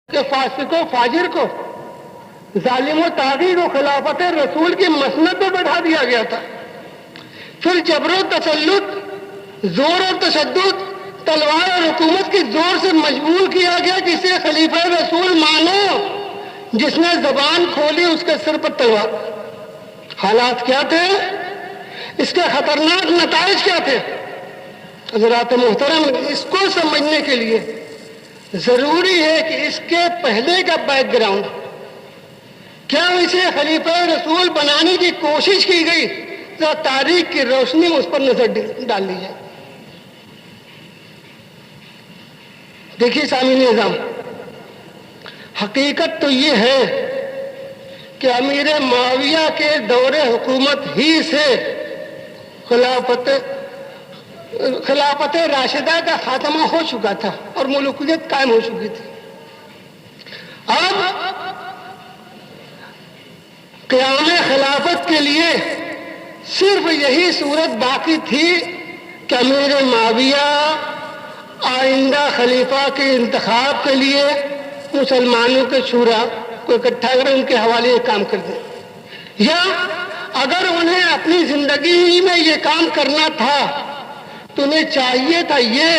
کہ فاسق و فاجر کو، ظالم و طاغی کو خلافت رسول کی مسند پہ بٹھا دیا گیا تھا. پھر جبر و تسلط، زور اور تشدد، تلوار اور حکومت کی زور سے مجبور کیا گیا کہ اسے خلیفہ رسول مانو. جس نے زبان کھولی اس کے سر پر تلوار. حالات کیا تھے؟ اس کے خطرناک نتائج کیا تھے؟ حضرات محترم، اس کو سمجھنے کے لیے ضروری ہے کہ اس کے پہلے کا بیک گراؤنڈ، کیا اسے خلیفہ رسول بنانے کی کوشش کی گئی، ذرا تاریخ کی روشنی میں اس پر نظر ڈال لی جائے. دیکھیے سامعین نظام، حقیقت تو یہ ہے کہ امیر معاویہ کے دور حکومت ہی سے خلافت راشدہ کا خاتمہ ہو چکا تھا اور ملوکیت قائم ہو چکی تھی. اب قیام خلافت کے لیے صرف یہی صورت باقی تھی کہ امیر معاویہ آئندہ خلیفہ کے انتخاب کے لیے مسلمانوں کے شورا کو اکٹھا کر ان کے حوالے یہ کام کر دیں، یا اگر انہیں اپنی زندگی میں یہ کام کرنا تھا تو انہیں چاہیے تھا یہ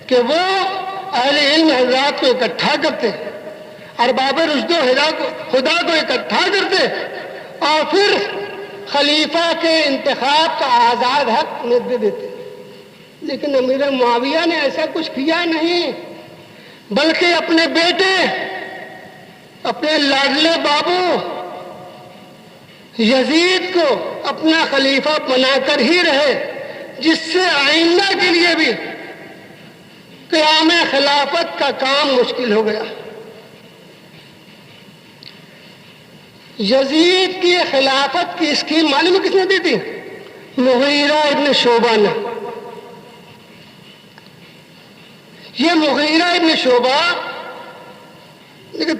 کہ وہ اہل علم حضرات کو اکٹھا کرتے، ارباب رشد و خدا کو اکٹھا کرتے اور پھر خلیفہ کے انتخاب کا آزاد حق انہیں دے دیتے. لیکن امیر معاویہ نے ایسا کچھ کیا نہیں، بلکہ اپنے بیٹے، اپنے لاڈلے بابو یزید کو اپنا خلیفہ بنا کر ہی رہے، جس سے آئندہ کے لیے بھی قیام خلافت کا کام مشکل ہو گیا. یزید کی خلافت کی اسکیم معلوم کس نے دی تھی؟ مغیرہ ابن شعبہ نے. یہ مغیرہ ابن شعبہ، لیکن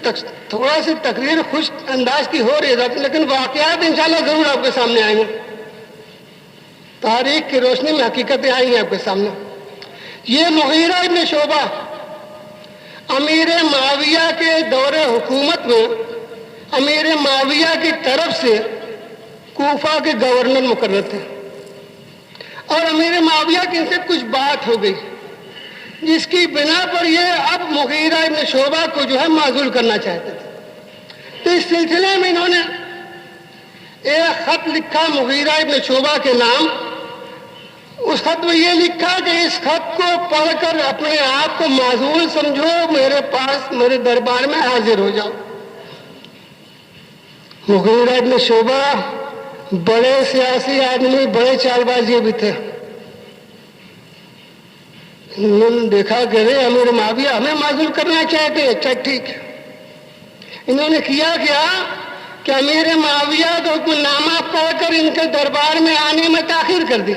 تھوڑا سی تقریر خوش انداز کی ہو رہی ہے، لیکن واقعات انشاءاللہ ضرور آپ کے سامنے آئیں گے. تاریخ کی روشنی میں حقیقتیں آئیں گی آپ کے سامنے. یہ مغیرہ ابن شعبہ امیر معاویہ کے دور حکومت میں امیر معاویہ کی طرف سے کوفہ کے گورنر مقرر تھے، اور امیر معاویہ کی ان سے کچھ بات ہو گئی جس کی بنا پر یہ اب مغیرہ ابن شعبہ کو جو ہے معزول کرنا چاہتے تھے. تو اس سلسلے میں انہوں نے ایک خط لکھا مغیرہ ابن شعبہ کے نام. اس خط میں یہ لکھا کہ اس خط کو پڑھ کر اپنے آپ کو معزول سمجھو، میرے پاس میرے دربار میں حاضر ہو جاؤ. مغیرہ ابن شعبہ بڑے سیاسی آدمی، بڑے چال باز یہ بھی تھے. انہوں نے دیکھا کہ امیر معاویہ ہمیں معزول کرنا چاہتے ہیں، اچھا ٹھیک ہے. انہوں نے کیا کہ امیر معاویہ کا حکم نامہ پڑھ کر ان کے دربار میں آنے میں تاخیر کر دی.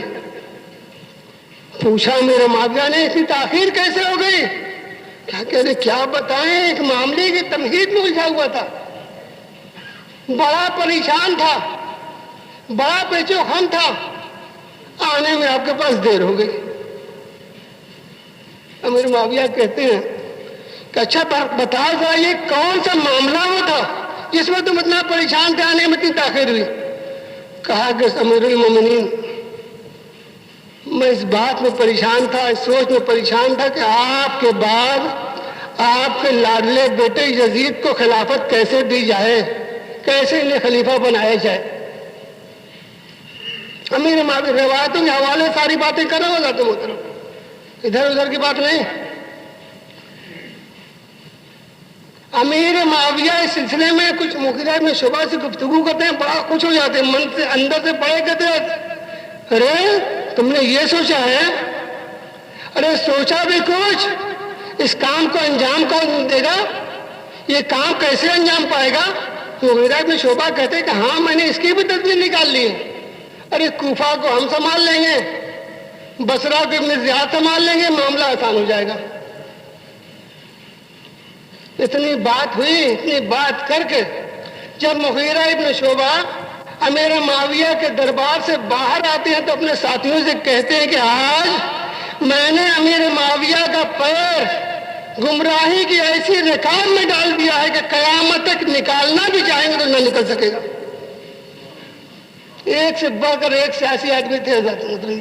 پوچھا امیر معاویہ نے اتنی تاخیر کیسے ہو گئی؟ کیا کہہ رہے کیا بتائیں، ایک معاملے کی تمہید میں الجھا ہوا تھا، بڑا پریشان تھا، بڑا پیچو خم تھا، آنے میں آپ کے پاس دیر ہو گئی. امیر معاویہ کہتے ہیں کہ اچھا بتا ذرا یہ کون سا معاملہ وہ تھا جس میں تم اتنا پریشان تھے، آنے میں اتنی تاخیر ہوئی؟ کہا کہ امیر المومنین، میں اس بات میں پریشان تھا، اس سوچ میں پریشان تھا کہ آپ کے بعد آپ کے لاڈلے بیٹے یزید کو خلافت کیسے دی جائے، کیسے انہیں خلیفہ بنایا جائے. امیر معاویہ روایتوں کے حوالے ساری باتیں کر رہا ہو جاتے محترم، ادھر ادھر کی بات نہیں. امیر معاویہ اس سلسلے میں کچھ مغیرہ ابن شعبہ سے گفتگو کرتے ہیں، بڑا خوش ہو جاتے ہیں، من سے اندر سے بڑے کہتے ہیں ارے تم نے یہ سوچا ہے؟ ارے سوچا بھی کچھ، اس کام کو انجام کون دے گا؟ یہ کام کیسے انجام پائے گا؟ مغیرہ ابن شعبہ کہتے ہیں کہ ہاں میں نے اس کی بھی تدبیر نکال لی ہے. ارے کوفہ کو ہم سنبھال لیں گے، بصرہ کو ابن زیاد سنبھال لیں گے، معاملہ آسان ہو جائے گا. اتنی بات ہوئی، اتنی بات کر کے جب مغیرہ ابن شعبہ امیر معاویہ کے دربار سے باہر آتے ہیں تو اپنے ساتھیوں سے کہتے ہیں کہ آج میں نے امیر معاویہ کا پیر گمراہی کی ایسی رکاب میں ڈال دیا ہے کہ قیامت تک نکالنا بھی چاہیں گے تو نہ نکل سکے گا۔ ایک سے بڑھ کر ایک سیاسی آدمی تھے حضرت محترم۔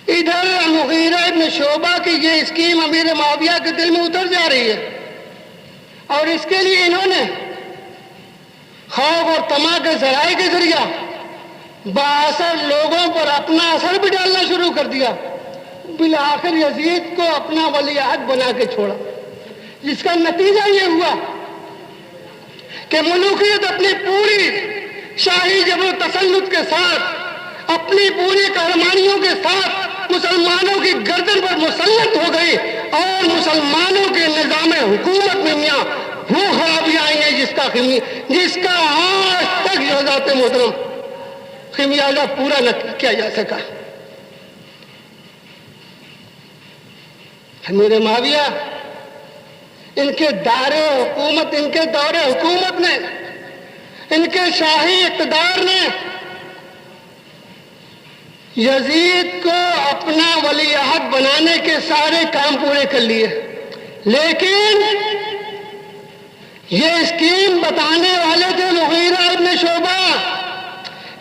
ادھر مغیرہ ابن شعبہ کی یہ اسکیم امیر معاویہ کے دل میں اتر جا رہی ہے، اور اس کے لیے انہوں نے خوف اور طمع کے ذرائع کے ذریعہ بااثر لوگوں پر اپنا اثر بھی ڈالنا شروع کر دیا۔ بالآخر یزید کو اپنا ولی عہد بنا کے چھوڑا، جس کا نتیجہ یہ ہوا کہ ملوکیت اپنی پوری شاہی جبر و تسلط کے ساتھ، اپنی پوری قہرمانیوں کے ساتھ مسلمانوں کی گردن پر مسلط ہو گئی، اور مسلمانوں کے نظام حکومت میں میاں وہ خرابیاں آئی ہیں جس کا آج تک حضرات محترم خمیازہ پورا نہ کیا جا سکا۔ امیر معاویہ ان کے دور حکومت نے، ان کے شاہی اقتدار نے یزید کو اپنا ولی عہد بنانے کے سارے کام پورے کر لیے، لیکن یہ اسکیم بتانے والے تھے مغیرہ ابن شعبہ،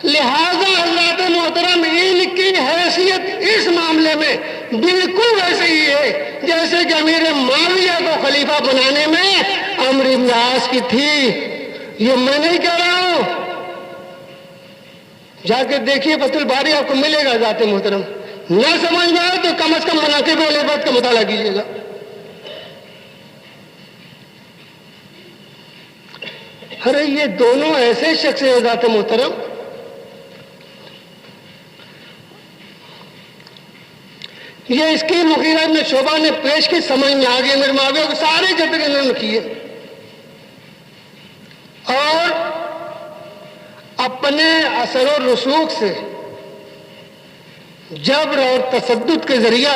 لہذا حضرات محترم ان کی حیثیت اس معاملے میں بالکل ویسے ہی ہے جیسے کہ امیر معاویہ کو خلیفہ بنانے میں عمرو بن عاص کی تھی۔ یہ میں نہیں کہہ رہا ہوں، جا کے دیکھیے فتح الباری آپ کو ملے گا ذات محترم۔ نہ سمجھ میں آئے تو کم از کم مناقب اہل بیت کا مطالعہ کیجیے گا۔ ارے یہ دونوں ایسے شخص ہیں ذات محترم، یہ اس کی مغیرہ ابن شعبہ نے پیش کی، سمجھ میں آ گئی امیر معاویہ کو، سارے جبر انہوں نے کیے، اور اپنے اثر و رسوخ سے جبر اور تشدد کے ذریعہ،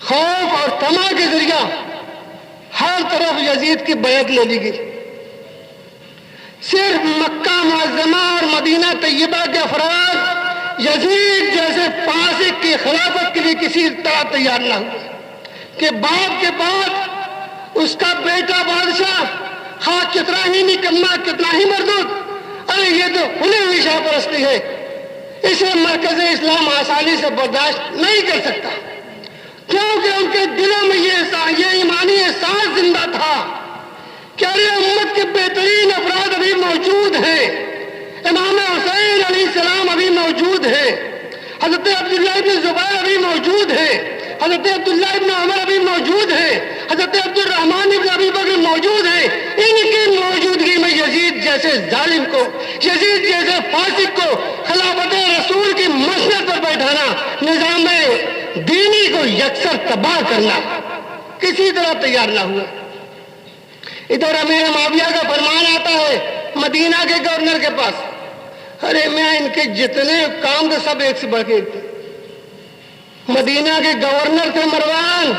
خوف اور طمع کے ذریعہ ہر طرف یزید کی بیعت لے لی گئی۔ صرف مکہ معظمہ اور مدینہ طیبہ کے افراد یزید جیسے فاسق کی خلافت کے لیے کسی طرح تیار نہ ہوئے کہ باپ کے بعد اس کا بیٹا بادشاہ، خواہ کتنا ہی نکما کتنا ہی مردود، ارے یہ تو کھلی ہوئی شاہ پرستی ہے، اسے مرکز اسلام آسانی سے برداشت نہیں کر سکتا، کیونکہ ان کے دلوں میں یہ ایمانی احساس زندہ تھا کہ ارے امت کے بہترین افراد ابھی موجود ہیں، امام حسین علیہ السلام ابھی موجود ہیں، حضرت عبداللہ ابن زبیر ابھی موجود ہیں، حضرت عبداللہ ابن عمر ابھی موجود ہیں، حضرت عبد الرحمن ابن ابی بکر موجود ہیں، ان کی موجودگی میں یزید جیسے ظالم کو، یزید جیسے فاسق کو خلافت رسول کی مسند پر بیٹھانا، نظام دینی کو یکسر تباہ کرنا کسی طرح تیار نہ ہوا۔ ادھر امیر معاویہ کا فرمان آتا ہے مدینہ کے گورنر کے پاس، ارے میں ان کے جتنے کام تھے سب ایک سے بڑھ کے ایک تھے۔ مدینہ کے گورنر تھے مروان،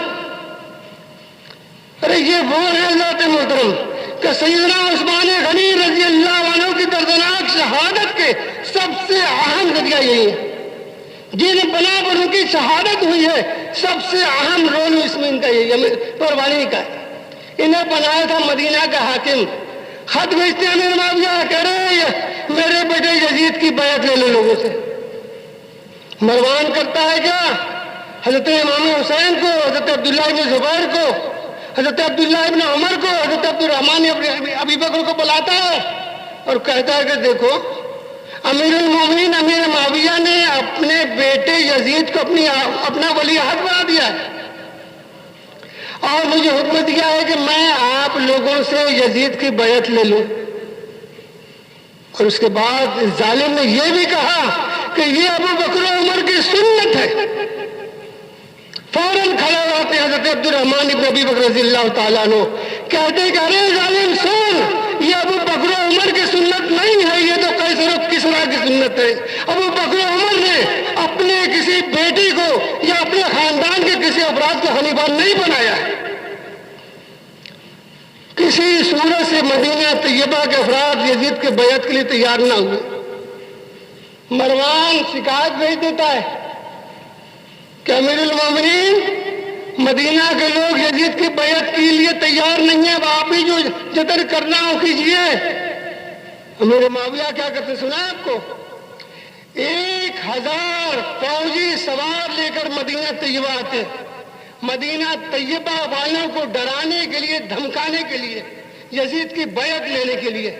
ارے یہ وہ ہے ذات محترم کہ سیدنا عثمان غنی رضی اللہ عنہ کی دردناک شہادت کے سب سے اہم ذریعہ یہی ہے، جن بنا پر ان کی شہادت ہوئی ہے، سب سے اہم رول اس میں ان کا یہی ہے، پروانی کا ہے۔ انہیں بنایا تھا مدینہ کا حاکم، خط بھیجتے امیر معاویہ کہہ رہے ہیں میرے بیٹے یزید کی بیعت لے لو لوگوں سے۔ مروان کرتا ہے کیا؟ حضرت امام حسین کو، حضرت عبداللہ ابن زبیر کو، حضرت عبداللہ ابن عمر کو، حضرت عبد الرحمن ابن ابی بکر کو بلاتا ہے اور کہتا ہے کہ دیکھو امیر المومنین امیر معاویہ نے اپنے بیٹے یزید کو اپنا ولی عہد بنا دیا ہے، اور مجھے حکم دیا ہے کہ میں آپ لوگوں سے یزید کی بیعت لے لوں۔ اور اس کے بعد ظالم نے یہ بھی کہا کہ یہ ابو بکر و عمر کی سنت ہے۔ فوراً کھڑے ہوتے حضرت عبد الرحمن ابن ابی بکر رضی اللہ تعالیٰ عنہ، کہتے کہ ارے ظالم سن، یہ ابو بکر و عمر کی سنت نہیں ہے، یہ تو قیصر و کسریٰ کی سنت ہے۔ ابو بکر و عمر نے اپنے کسی بیٹی کو یا اپنے خاندان کے کسی افراد کو خلیفہ نہیں بنایا ہے۔ کسی صورت سے مدینہ طیبہ کے افراد یزید کے بیعت کے لیے تیار نہ ہوئے۔ مروان شکایت بھیج دیتا ہے کہ امیر المومنین مدینہ کے لوگ یزید کی بیعت کے لیے تیار نہیں ہیں، اب آپ بھی جو جتن کرنا ہو کیجیے۔ میرے معاویہ کیا کرتے سنا آپ کو؟ 1000 فوجی سوار لے کر مدینہ طیبہ آتے، مدینہ طیبہ والوں کو ڈرانے کے لیے، دھمکانے کے لیے، یزید کی بیعت لینے کے لیے۔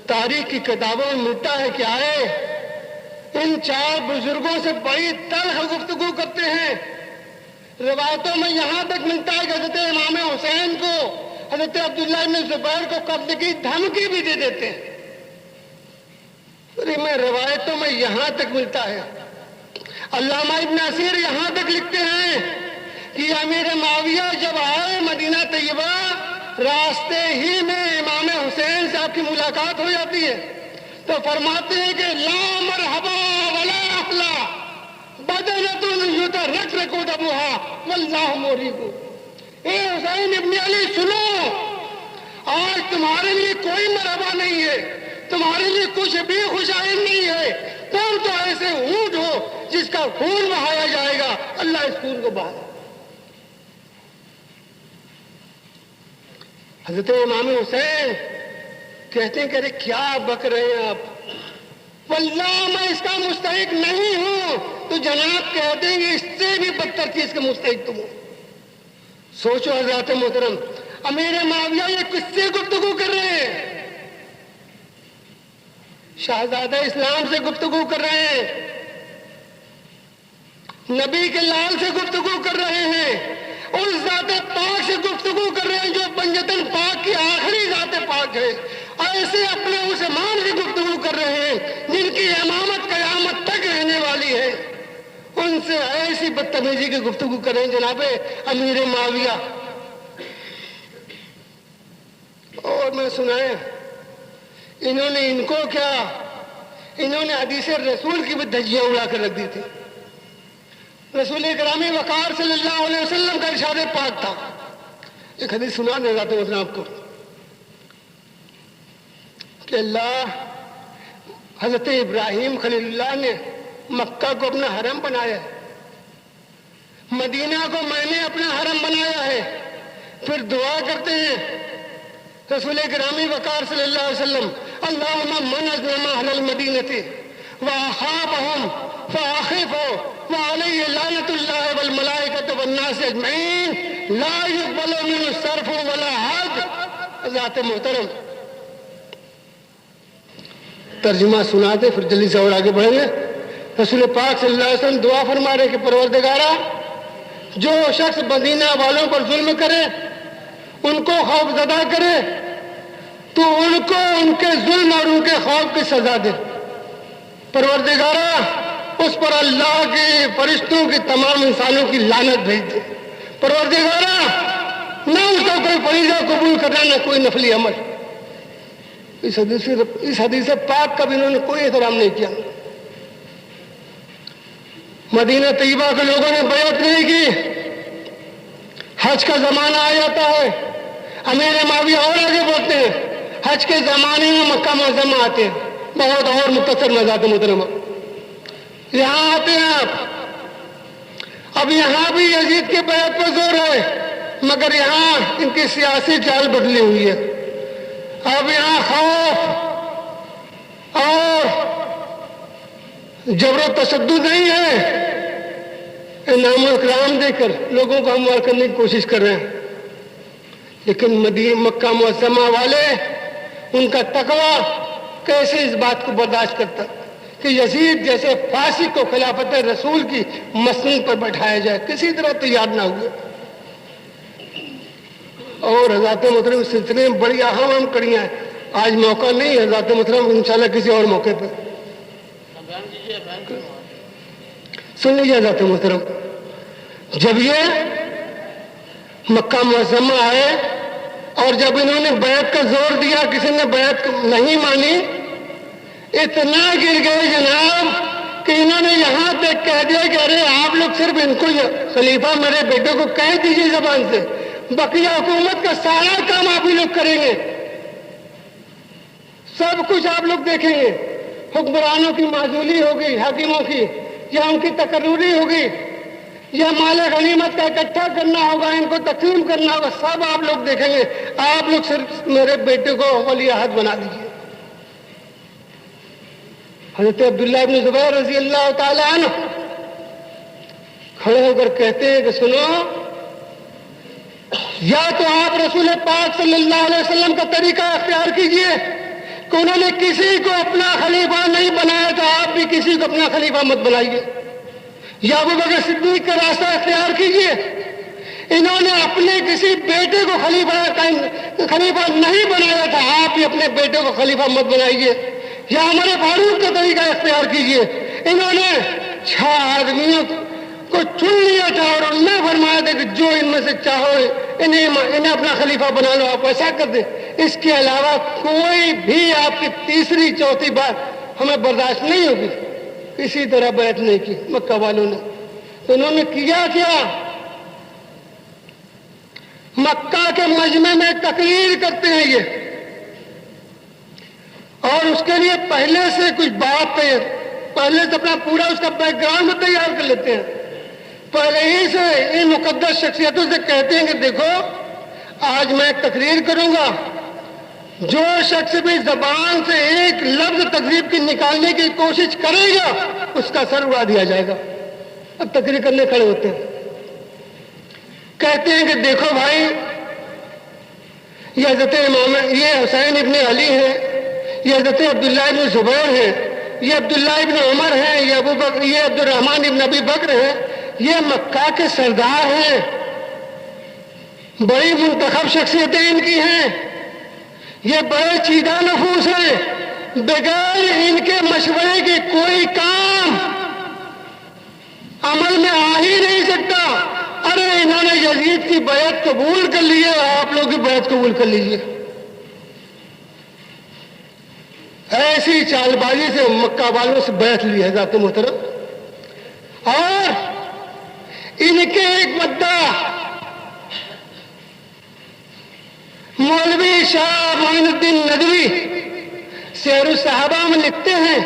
تاریخ کی کتابوں میں ملتا ہے کہ آئے ان 4 بزرگوں سے بڑی تلخ گفتگو کرتے ہیں۔ روایتوں میں یہاں تک ملتا ہے کہ حضرت امام حسین کو، حضرت عبداللہ بن زبیر کو قتل کی دھمکی بھی دے دیتے ہیں۔ روایتوں میں یہاں تک ملتا ہے۔ علامہ ابن اسیر یہاں تک لکھتے ہیں کہ امیر معاویہ جب آئے مدینہ طیبہ، راستے ہی میں امام حسین سے آپ کی ملاقات ہو جاتی ہے تو فرماتے ہیں کہ لا مرحبا ولا اہلا بدنۃ یترکرک دمها واللہ موریکم۔ اے حسین ابن علی سنو، آج تمہارے لیے کوئی مرحبا نہیں ہے، تمہارے لیے کچھ بھی خوشائن نہیں ہے، تم تو ایسے اونٹ ہو جس کا خون بہایا جائے گا، اللہ اس خون کو بہا۔ حضرت امام حسین کہتے ہیں کہ ارے کیا بک رہے ہیں آپ، واللہ میں اس کا مستحق نہیں ہوں، تو جناب کہتے ہیں کہ اس سے بھی بدتر چیز کا مستحق تم ہو۔ سوچو حضرات محترم، امیر معاویہ یہ کس سے گفتگو کر رہے ہیں؟ شہزادہ اسلام سے گفتگو کر رہے ہیں، نبی کے لال سے گفتگو کر رہے ہیں، اس ذات پاک سے گفتگو کر رہے ہیں جو بنجتن پاک کی آخری ذات پاک ہے۔ ایسے اپنے اس امام سے گفتگو کر رہے ہیں جن کی امامت قیامت تک رہنے والی ہے، ان سے ایسی بدتمیزی کی گفتگو کر رہے ہیں جناب امیر معاویہ۔ اور میں سنائیں انہوں نے ان کو کیا، انہوں نے حدیث رسول کی بھی دھجیاں اڑا کر رکھ دی تھی۔ رسول گرامی وقار صلی اللہ علیہ وسلم کا ارشاد پاک تھا، ایک حدیث سنا دے جاتے ہیں آپ کو کہ اللہ حضرت ابراہیم خلیل اللہ نے مکہ کو اپنا حرم بنایا ہے، مدینہ کو میں نے اپنا حرم بنایا ہے۔ پھر دعا کرتے ہیں رسول گرامی وقار صلی اللہ علیہ وسلم، اللہم من اظلم اہل المدینہ واخافہم فاخفوا وعلیہ لعنت اللہ والملائکۃ والناس اجمعین لا یقبل منہ صرف ولا عدل۔ ذات محترم ترجمہ سناتے پھر جلدی سے اور آگے بڑھیں گے۔ رسول پاک صلی اللہ علیہ وسلم دعا فرما رہے کہ پروردگارا، جو شخص مدینہ والوں پر ظلم کرے، ان کو خوف زدہ کرے، تو ان کو ان کے ظلم اور ان کے خوف کی سزا دے۔ پروردگارا، اس پر اللہ کے فرشتوں کی تمام انسانوں کی لعنت بھیج دے۔ پروردگارا، نہ اس کا کوئی فریضہ قبول کرنا، نہ کوئی نفلی عمل۔ اس حدیث پاک کا بھی انہوں نے کوئی احترام نہیں کیا۔ مدینہ طیبہ کے لوگوں نے بیعت نہیں کی۔ حج کا زمانہ آ جاتا ہے، امیر معاویہ اور آگے بڑھتے ہیں، حج کے زمانے میں مکہ معظمہ آتے ہیں، بہت اور مختصر مزاج محترمہ یہاں آتے ہیں آپ۔ اب یہاں بھی یزید کی بیعت پر زور ہے، مگر یہاں ان کی سیاسی چال بدلی ہوئی ہے۔ اب یہاں خوف اور جبر و تشدد نہیں ہے، انعام و اکرام دے کر لوگوں کو ہموار کرنے کی کوشش کر رہے ہیں۔ لیکن مکہ معظمہ والے، ان کا تقویٰ کیسے اس بات کو برداشت کرتا کہ یزید جیسے فاسق کو خلافت رسول کی مسند پر بٹھایا جائے، کسی طرح تیار نہ ہوئے۔ اور حضرات محترم اس سلسلے میں بڑی اہم کڑیاں ہیں، آج موقع نہیں ہے حضرات محترم، انشاءاللہ کسی اور موقع پر سن لیجیے حضرات محترم۔ جب یہ مکہ معظمہ آئے اور جب انہوں نے بیعت کا زور دیا، کسی نے بیعت نہیں مانی، اتنا گر گئے جناب کہ انہوں نے یہاں تک کہہ دیا کہ ارے آپ لوگ صرف ان کو، خلیفہ میرے بیٹے کو کہہ دیجیے زبان سے، بقیہ حکومت کا سارا کام آپ ہی لوگ کریں گے، سب کچھ آپ لوگ دیکھیں گے۔ حکمرانوں کی معزولی ہوگی، حاکموں کی، یا ان کی تقرری ہوگی، یا مال غنیمت کا اکٹھا کرنا ہوگا، ان کو تقسیم کرنا ہوگا، سب آپ لوگ دیکھیں گے، آپ لوگ صرف میرے بیٹے کو ولی عہد بنا دیجیے۔ حضرت عبداللہ ابن زبیر رضی اللہ تعالی عنہ کھڑے ہو کر کہتے ہیں کہ سنو، یا تو آپ رسول پاک صلی اللہ علیہ وسلم کا طریقہ اختیار کیجئے کہ انہوں نے کسی کو اپنا خلیفہ نہیں بنایا، تو آپ بھی کسی کو اپنا خلیفہ مت بنائیے، یا ابو بکر صدیق کا راستہ اختیار کیجئے، انہوں نے اپنے کسی بیٹے کو خلیفہ نہیں بنایا تھا، آپ بھی اپنے بیٹے کو خلیفہ مت بنائیے، یا عمر فاروق کا طریقہ اختیار کیجئے، انہوں نے 6 آدمیوں کو چن لیا تھا اور انہیں فرمایا تھا کہ جو ان میں سے چاہو انہیں اپنا خلیفہ بنا لو، آپ ایسا کر دیں، اس کے علاوہ کوئی بھی آپ کی تیسری چوتھی بات ہمیں برداشت نہیں ہوگی۔ اسی طرح بیعت نہیں کی مکہ والوں نے، تو انہوں نے کیا کیا، مکہ کے مجمع میں تقریر کرتے ہیں یہ، اور اس کے لیے پہلے سے کچھ بات پہلے سے اپنا پورا اس کا بیک گراؤنڈ تیار کر لیتے ہیں، پہلے ہی سے ان مقدس شخصیتوں سے کہتے ہیں کہ دیکھو آج میں ایک تقریر کروں گا، جو شخص بھی زبان سے ایک لفظ تکذیب کی نکالنے کی کوشش کرے گا اس کا سر اڑا دیا جائے گا۔ اب تقریر کرنے کھڑے ہوتے ہیں، کہتے ہیں کہ دیکھو بھائی، یہ حضرت امام، یہ حسین ابن علی ہیں، یہ حضرت عبداللہ ابن زبیر ہیں، یہ عبداللہ ابن عمر ہیں، یہ ابو بکر، یہ عبد الرحمن ابن ابی بکر ہیں، یہ مکہ کے سردار ہیں، بڑی منتخب شخصیتیں ان کی ہیں، یہ بڑے چیدہ نفوس ہیں، بغیر ان کے مشورے کے کوئی کام عمل میں آ ہی نہیں سکتا۔ ارے انہوں نے یزید کی بیعت قبول کر لی ہے، آپ لوگ کی بیعت قبول کر لیجیے۔ ایسی چال بازی سے مکہ والوں سے بیعت لی ہے ذات محترم، اور ان کے ایک مدعا مولوی شاہ معین الدین ندوی سیر الصحابہ میں لکھتے ہیں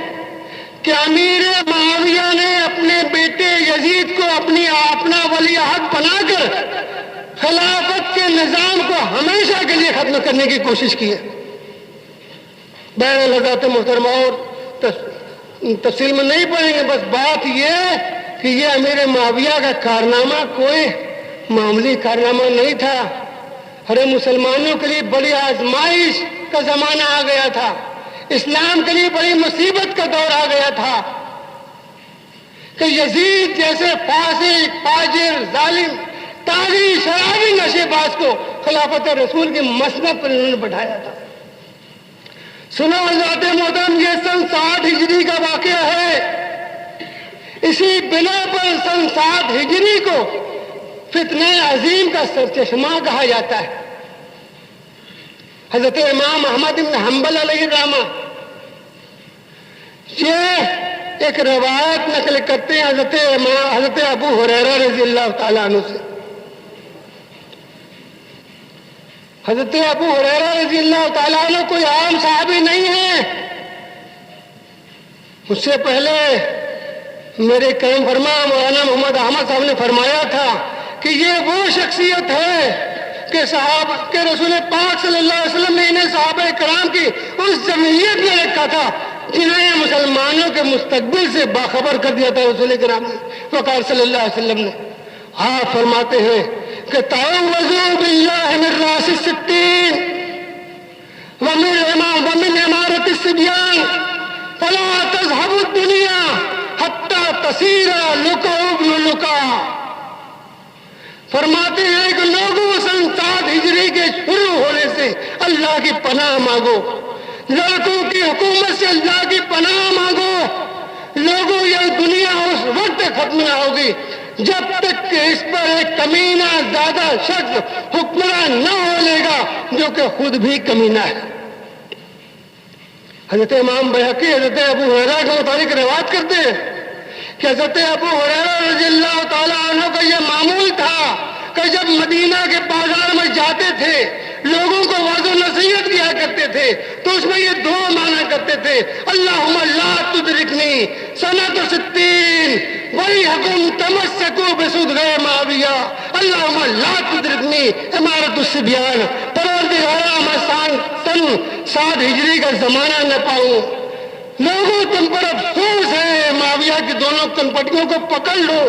کہ امیر معاویہ نے اپنے بیٹے یزید کو اپنا ولی عہد بنا کر خلافت کے نظام کو ہمیشہ کے لیے ختم کرنے کی کوشش کی ہے۔ بہرحال حضرات محترمہ، اور تفصیل میں نہیں پڑھیں گے، بس بات یہ کہ یہ امیر معاویہ کا کارنامہ کوئی معمولی کارنامہ نہیں تھا، ہر مسلمانوں کے لیے بڑی آزمائش کا زمانہ آ گیا تھا، اسلام کے لیے بڑی مصیبت کا دور آ گیا تھا کہ یزید جیسے فاسق، فاجر، ظالم، طاغی، شرابی، نشے باز کو خلافت رسول کی مسند پر انہوں نے بٹھایا تھا۔ سنو حضرات محترم، یہ سن 60 ہجری کا واقعہ ہے، اسی بنا پر سن 60 ہجری کو فتنہ عظیم کا سرچشمہ کہا جاتا ہے۔ حضرت امام احمد بن حنبل علیہ الرحمہ یہ ایک روایت نقل کرتے ہیں حضرت ابو ہریرہ رضی اللہ تعالیٰ عنہ سے۔ حضرت ابو ہریرہ رضی اللہ تعالیٰ عنہ کوئی عام صحابی نہیں ہے، اس سے پہلے میرے کرم فرما مولانا محمد احمد صاحب نے فرمایا تھا کہ یہ وہ شخصیت ہے کہ رسول پاک صلی اللہ علیہ وسلم نے انہیں صحابہ کرام کی اس جمعیت میں رکھا تھا جنہیں مسلمانوں کے مستقبل سے باخبر کر دیا تھا رسول کرام نے، وقار صلی اللہ علیہ وسلم نے۔ آپ فرماتے ہیں کہ تعوذوا باللہ من راس الستین ومن عمارت الصبیان فلا تذهب الدنیا حتی تصیر لکا ابن لکا۔ فرماتے ہیں کہ لوگوں سن 60 ہجری کے شروع ہونے سے اللہ کی پناہ مانگو، لڑکوں کی حکومت سے اللہ کی پناہ مانگو، لوگوں یہ دنیا اس وقت ختم نہ ہوگی جب تک کہ اس پر ایک کمینہ زیادہ شخص حکمران نہ ہو لے گا جو کہ خود بھی کمینہ ہے۔ حضرت امام بیہقی حضرت ابو ہریرہ کے متعلق روایت کرتے ہیں کہ حضرت ابو ہریرہ رضی اللہ تعالیٰ عنہ کا یہ معمول تھا کہ جب مدینہ کے بازار میں جاتے تھے لوگوں کو وعظ و نصیحت کیا کرتے تھے تو اس میں یہ دعا مانا کرتے تھے، اللہم لا تدرکنی سنۃ 60 وَلْيَكُنْ تَمَسَّكُوا بِصُدْغِ مَعَوِیَہ، اللہم لا تدرکنی امارت الصبیان، پروردگارا میں سن 60 ہجری کا زمانہ نہ پاؤں۔ لوگوں تم پر افسوس ہے، معاویہ کی دونوں کنپٹیوں کو پکڑ لو،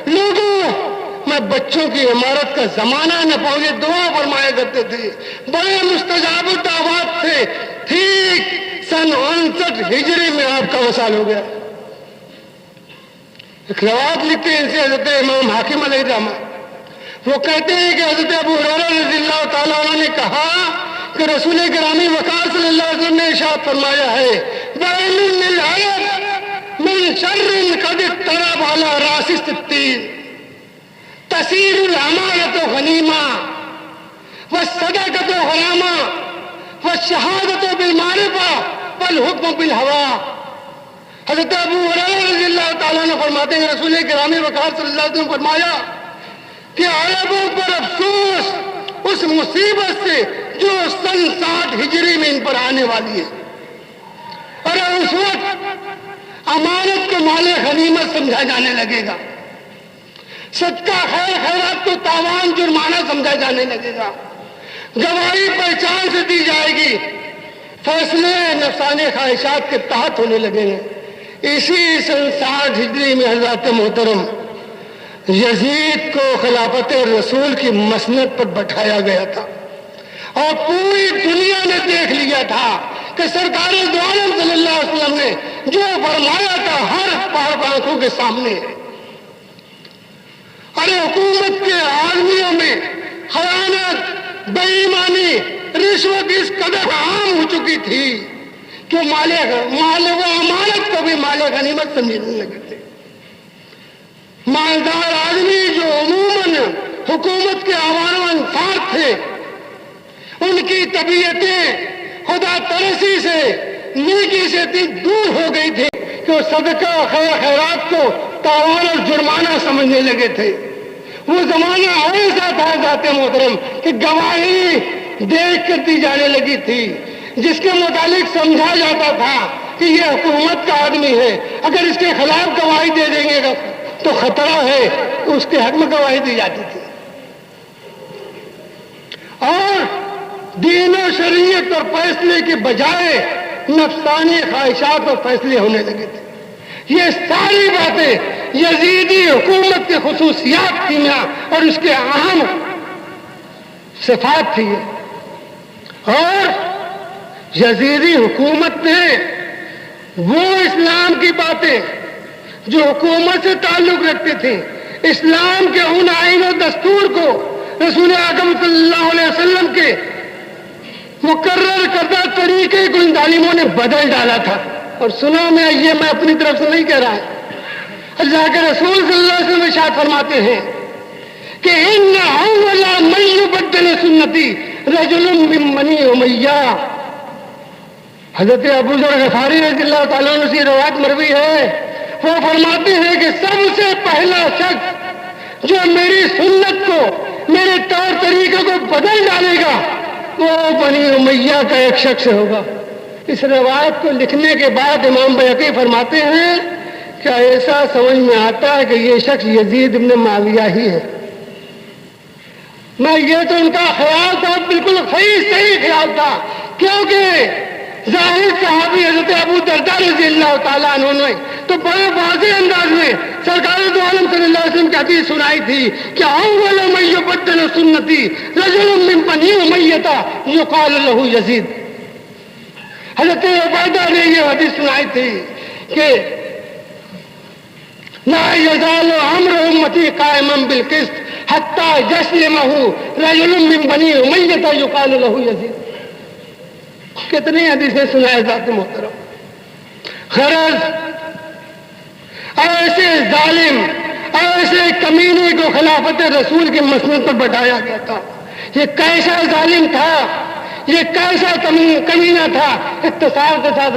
لوگوں میں بچوں کی عمارت کا زمانہ نہ پاؤں، یہ دعا فرمایا کرتے تھے، بڑے مستجاب الدعوات تھے۔ ٹھیک سن 59 ہجری میں آپ کا وصال ہو گیا۔ ایک روایت لکھتے ہیں ان سے حضرت امام حاکم علیہ الرحمہ، وہ کہتے ہیں کہ حضرت ابو ہریرہ رضی اللہ تعالیٰ عنہ نے کہا کہ رسول گرامی وقار صلی اللہ علیہ وسلم نے ارشاد فرمایا ہے، وَإِنَّ الْعَرَبَ مِنْ شَرٍّ قَدِ اقْتَرَبَ عَلَى رَأْسِ السِّتِّينَ تَصِيرُ الْأَمَانَةُ غَنِیمَةً وَالصَّدَقَةُ غَرَامَةً وَالشَّهَادَةُ بِالْمَعْرِفَةِ وَالْحُکْمُ بِالْہَوَىٰ۔ حضرت ابو ہریرہ رضی اللہ تعالیٰ عنہ فرماتے ہیں رسول گرامی وقار صلی اللہ علیہ وسلم فرمایا کہ عربوں پر افسوس اس مصیبت سے جو سن 60 ہجری میں ان پر آنے والی ہے، اور اس وقت امانت کو مال غنیمت سمجھا جانے لگے گا، صدقہ خیر خیرات کو تاوان جرمانہ سمجھا جانے لگے گا، گواہی پہچان سے دی جائے گی، فیصلے نفسانی خواہشات کے تحت ہونے لگیں گے۔ اسی سن 60 ہجری میں حضرت محترم یزید کو خلافت رسول کی مسند پر بٹھایا گیا تھا، اور پوری دنیا نے دیکھ لیا تھا کہ سرکار دو عالم صلی اللہ علیہ وسلم نے جو فرمایا تھا ہر پاک آنکھوں کے سامنے ہے۔ ارے حکومت کے آدمیوں میں خیانت، بے ایمانی، رشوت اس قدر عام ہو چکی تھی کہ مال و امانت کو بھی مال غنیمت سمجھنے لگے تھے۔ مالدار آدمی جو عموماً حکومت کے عوام و انصار تھے، ان کی طبیعتیں خدا ترسی سے، نیکی سے اتنی دور ہو گئی تھی کہ وہ صدقہ خیر خیرات کو تاوان اور جرمانہ سمجھنے لگے تھے۔ وہ زمانہ ایسا تھا ذات محترم کہ گواہی دیکھ کر دی جانے لگی تھی، جس کے متعلق سمجھا جاتا تھا کہ یہ حکومت کا آدمی ہے، اگر اس کے خلاف گواہی دے دیں گے تو خطرہ ہے، اس کے حق میں گواہی دی جاتی تھی۔ اور دین و شریعت اور فیصلے کے بجائے نفسانی خواہشات اور فیصلے ہونے لگے تھے۔ یہ ساری باتیں یزیدی حکومت کے خصوصیات تھیں اور اس کے اہم صفات تھی۔ اور یزیدی حکومت نے وہ اسلام کی باتیں جو حکومت سے تعلق رکھتے تھے، اسلام کے ان آئین و دستور کو رسول اکرم صلی اللہ علیہ وسلم کے مقرر کردہ طریقے کو ان ظالموں نے بدل ڈالا تھا۔ اور سنا میں یہ میں اپنی طرف سے نہیں کہہ رہا ہوں، اللہ کے رسول صلی اللہ علیہ وسلم ارشاد فرماتے ہیں کہ ان اول من یبدل سنتی رجل من بنی امیہ۔ حضرت ابو ذر غفاری رضی اللہ تعالیٰ عنہ سے روایت مروی ہے، وہ فرماتے ہیں کہ سب سے پہلا شخص جو میری سنت کو، میرے طور طریقے کو بدل ڈالے گا وہ بنی امیہ کا ایک شخص ہوگا۔ اس روایت کو لکھنے کے بعد امام بیہقی فرماتے ہیں کہ ایسا سمجھ میں آتا ہے کہ یہ شخص یزید ابن معاویہ ہی ہے۔ میں یہ تو ان کا خیال تھا، بالکل صحیح خیال تھا، کیونکہ ظاہر صحابی حضرت ابو درداء رضی اللہ تعالیٰ عنہ نے تو بڑے واضح انداز میں سرکار دو عالم صلی اللہ علیہ وسلم کی حدیث سنائی تھی کہ اول من یبدل سنتی رجل من بنی امیہ یقال له یزید۔ حضرت عبیدہ نے یہ حدیث سنائی تھی کہ لا یزال امر امتی قائما بالقسط حتی یسلمہ رجل من بنی امیہ یقال له یزید۔ کتنی حدیثیں سنائے ذات محترم۔ غرض ایسے ظالم، ایسے کمینے کو خلافت رسول کی مسند پر بٹھایا گیا تھا۔ یہ کیسا ظالم تھا، یہ کیسا کمینہ تھا، اختصار کے ساتھ